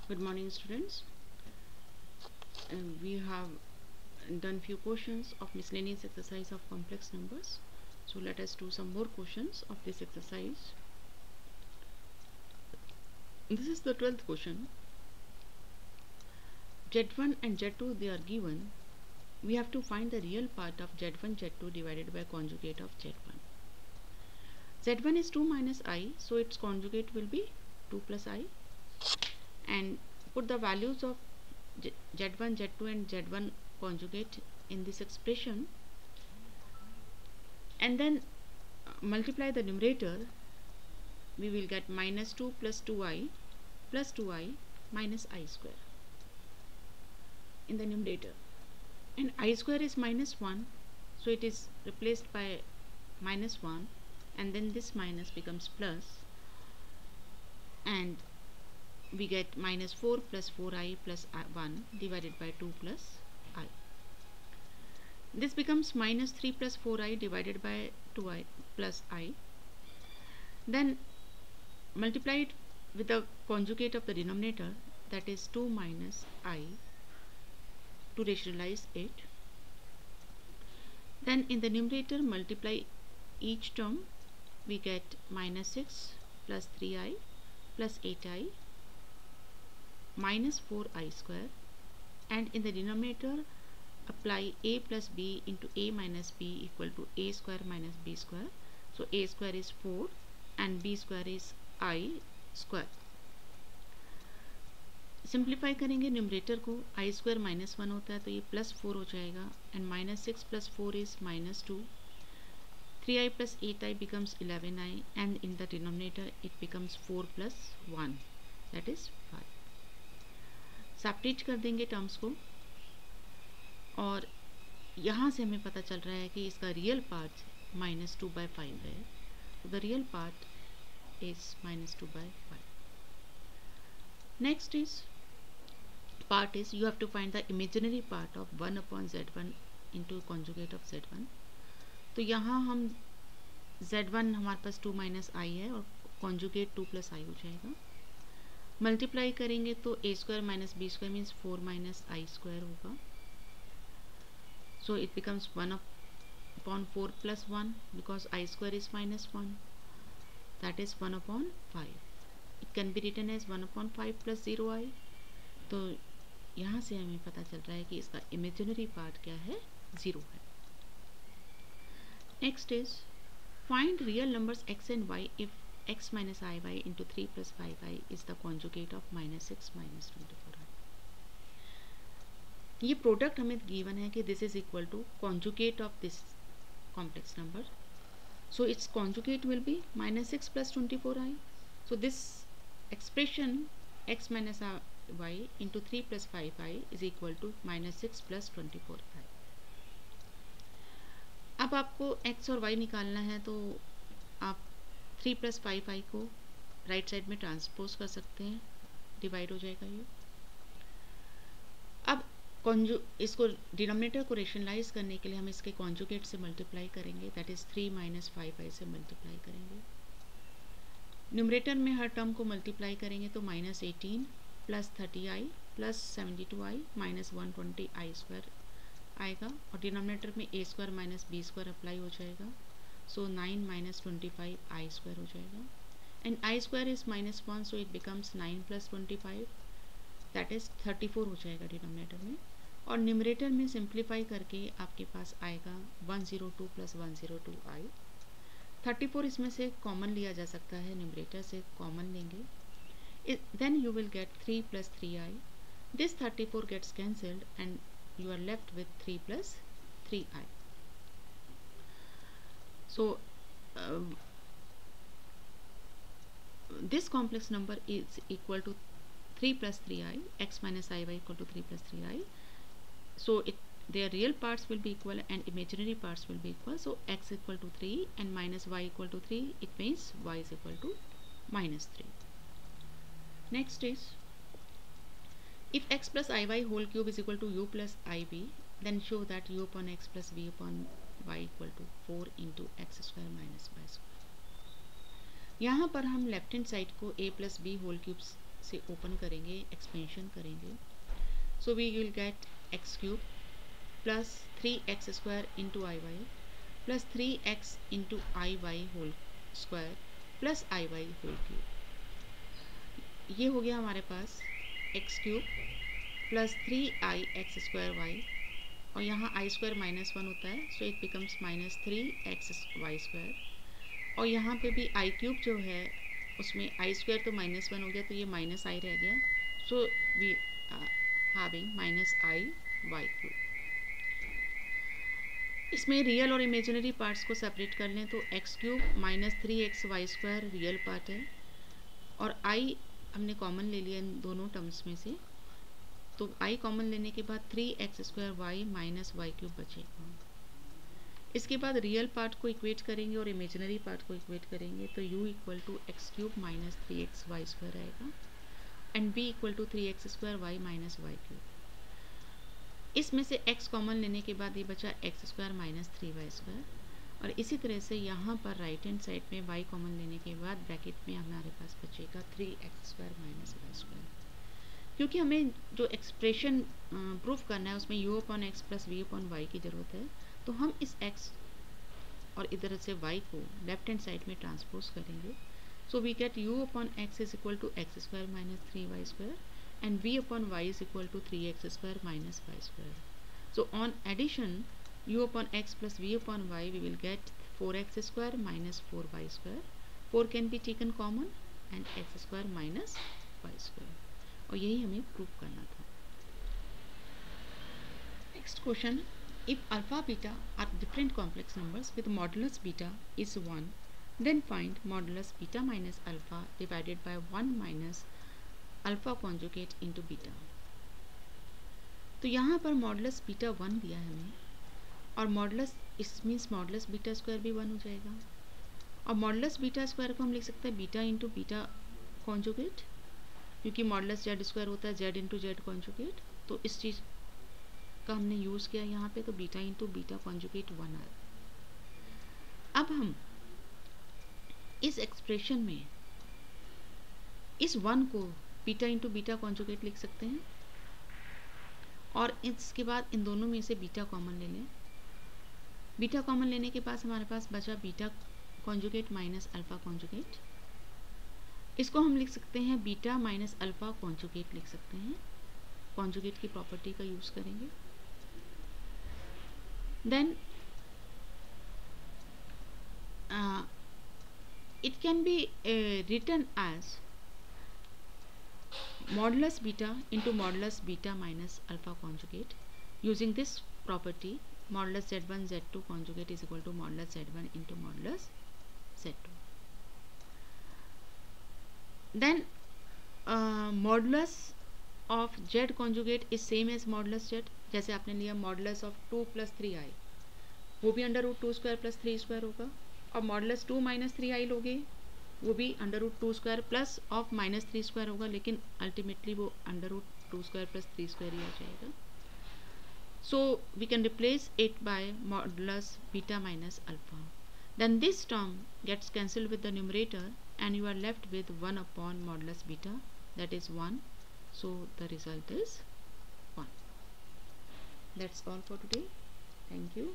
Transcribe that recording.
Good morning, students. We have done few questions of miscellaneous exercise of complex numbers. So let us do some more questions of this exercise. This is the 12th question. Z1 and Z2 they are given. We have to find the real part of Z1 Z2 divided by conjugate of Z1. Z1 is 2 minus I, so its conjugate will be 2 plus I. And put the values of Z1, Z2 and Z1 conjugate in this expression, and then multiply the numerator. We will get minus 2 plus 2i plus 2i minus I square in the numerator, and I square is minus 1, so it is replaced by minus 1, and then this minus becomes plus, and we get minus 4 plus 4i plus 1 divided by 2 plus I. This becomes minus 3 plus 4i divided by 2i plus I. Then multiply it with the conjugate of the denominator, that is 2 minus I, to rationalize it. Then in the numerator multiply each term. We get minus 6 plus 3i plus 8i minus 4i square, and in the denominator apply a plus b into a minus b equal to a square minus b square. So a square is 4 and b square is I square. Simplify करेंगे numerator को, आई square minus 1 होता है तो ये plus 4 हो जाएगा, and minus 6 plus 4 is minus 2. 3i plus 8i becomes 11i, and in the denominator it becomes 4 plus 1, that is 5. Subtract कर देंगे टर्म्स को, और यहाँ से हमें पता चल रहा है कि इसका रियल पार्ट माइनस 2 बाई 5 है. The real part is minus 2 by 5. Next is part is you have to find the imaginary part of 1 upon z1 into conjugate of z1. तो यहाँ हम z1 हमारे पास 2 माइनस आई है और कॉन्जुगेट 2 प्लस आई हो जाएगा. Multiply करेंगे तो a square minus b square means 4 minus i square होगा. So it becomes 1 upon 4 plus 1 because I square is minus 1, that is 1 upon 5. It can be written as 1 upon 5 plus 0i. तो यहाँ से हमें पता चल रहा है कि इसका इमेजिनरी पार्ट क्या है, 0 है. Next is find real numbers x and y if x minus i y into 3 plus 5i is the conjugate of minus 6 minus 24i. ये प्रोडक्ट हमें गिवन है कि this is equal to conjugate of this complex number, so its conjugate will be minus 6 plus 24i. So this expression x minus y into 3 plus 5i is equal to minus 6 plus 24i. अब आपको x और y निकालना है तो आप 3 plus 5i को right side में transpose कर सकते हैं, डिवाइड हो जाएगा ये. अब इसको डिनोमिनेटर को रेशनलाइज करने के लिए हम इसके कॉन्जुगेट से मल्टीप्लाई करेंगे, दैट इज 3 माइनस 5i से मल्टीप्लाई करेंगे. न्यूमरेटर में हर टर्म को मल्टीप्लाई करेंगे तो minus 18 plus 30i plus 72i minus 120i square आएगा, और डिनोमिनेटर में a square minus b square apply हो जाएगा. सो 9 माइनस 25i स्क्वायर हो जाएगा, and i square is minus 1, so it becomes 9 plus 25, that is 34 हो जाएगा डिनोमिनेटर में. और न्यूमरेटर में सिंप्लीफाई करके आपके पास आएगा 102 प्लस 102i. 34 इसमें से कॉमन लिया जा सकता है, न्यूमरेटर से कॉमन लेंगे. Then you will get 3 plus 3i. This 34 gets cancelled and you are left with 3 plus 3i. So this complex number is equal to 3 plus 3i, x minus iy equal to 3 plus 3i. So their real parts will be equal and imaginary parts will be equal. So x equal to 3 and minus y equal to 3, it means y is equal to minus 3. Next is, if x plus iy whole cube is equal to u plus ib, then show that u upon x plus v upon y equal to 4 into x square minus y square. यहाँ पर हम left hand side को a plus b whole cubes से open करेंगे, expansion करेंगे, so we will get x cube plus 3x square into i y plus 3x into i y whole square plus i y whole cube. ये हो गया हमारे पास x cube plus 3i x square y, और यहाँ i square -1 होता है, so it becomes -3x y square, और यहाँ पे भी आई क्यूब जो है उसमें आई स्क्वायर तो -1 हो गया, तो ये माइनस आई रह गया, so we having -i y cube. इसमें रियल और इमेजिनरी पार्ट्स को सेपरेट कर लें तो x cube -3x y square real part है, और आई हमने कॉमन ले लिया इन दोनों टर्म्स में से, तो आई कॉमन लेने के बाद 3x square y minus y cube बचेगा। इसके बाद रियल पार्ट को इक्वेट करेंगे और इमेजिनरी पार्ट को इक्वेट करेंगे, तो u equal to x cube minus 3x y square आएगा, and b equal to 3x square y minus y cube. इसमें से x कॉमन लेने के बाद ये बचा x square minus 3y square, और इसी तरह से यहाँ पर राइट हैंड साइड में y कॉमन लेने के बाद ब्रैकेट में हमारे पास बचेगा 3x square minus Y square. क्योंकि हमें जो एक्सप्रेशन प्रूफ करना है उसमें u upon x plus v upon y की ज़रूरत है, तो हम इस x और इधर से y को लेफ्ट हैंड साइड में ट्रांसपोज करेंगे, so we get u upon x is equal to x square minus 3y square, and v upon y is equal to 3x square minus y square. So on addition, u upon x plus v upon y, we will get 4x square minus 4y square. 4 can be taken common and x square minus y square. और यही हमें prove करना था। Next question, if alpha beta are different complex numbers with modulus beta is 1, then find modulus beta minus alpha divided by 1 minus alpha conjugate into beta. तो यहाँ पर modulus beta 1 दिया है हमें, और मॉडुलस इस मीन्स मॉडुलस बीटा स्क्वायर भी 1 हो जाएगा, और मॉडुलस बीटा स्क्वायर को हम लिख सकते हैं बीटा इंटू बीटा कॉन्जुगेट, क्योंकि मॉडुलस जेड स्क्वायर होता है जेड इंटू जेड कॉन्जुगेट, तो इस चीज़ का हमने यूज़ किया यहाँ पे, तो बीटा इंटू बीटा कॉन्जुगेट 1 है। अब हम इस एक्सप्रेशन में इस 1 को बीटा इंटू बीटा कॉन्जुगेट लिख सकते हैं, और इसके बाद इन दोनों में से बीटा कॉमन ले लें। बीटा कॉमन लेने के पास हमारे पास बचा beta conjugate minus alpha conjugate. इसको हम लिख सकते हैं बीटा माइनस अल्फ़ा कॉन्जुगेट लिख सकते हैं, कॉन्जुगेट की प्रॉपर्टी का यूज़ करेंगे। Then it can be written as modulus beta into modulus beta minus alpha conjugate. Using this property, modulus z1 z2 conjugate is equal to modulus z1 into modulus z2. Then modulus of z conjugate is same as modulus z. जैसे आपने लिया modulus of 2 plus 3i, वो भी under root 2 square plus 3 square होगा, और modulus 2 minus 3i लोगे वो भी under root 2 square plus of minus 3 square होगा, लेकिन अल्टीमेटली वो under root 2 square plus 3 square ही आ जाएगा। So we can replace it by modulus beta minus alpha, then this term gets cancelled with the numerator and you are left with 1 upon modulus beta, that is 1, so the result is 1. That's all for today, thank you.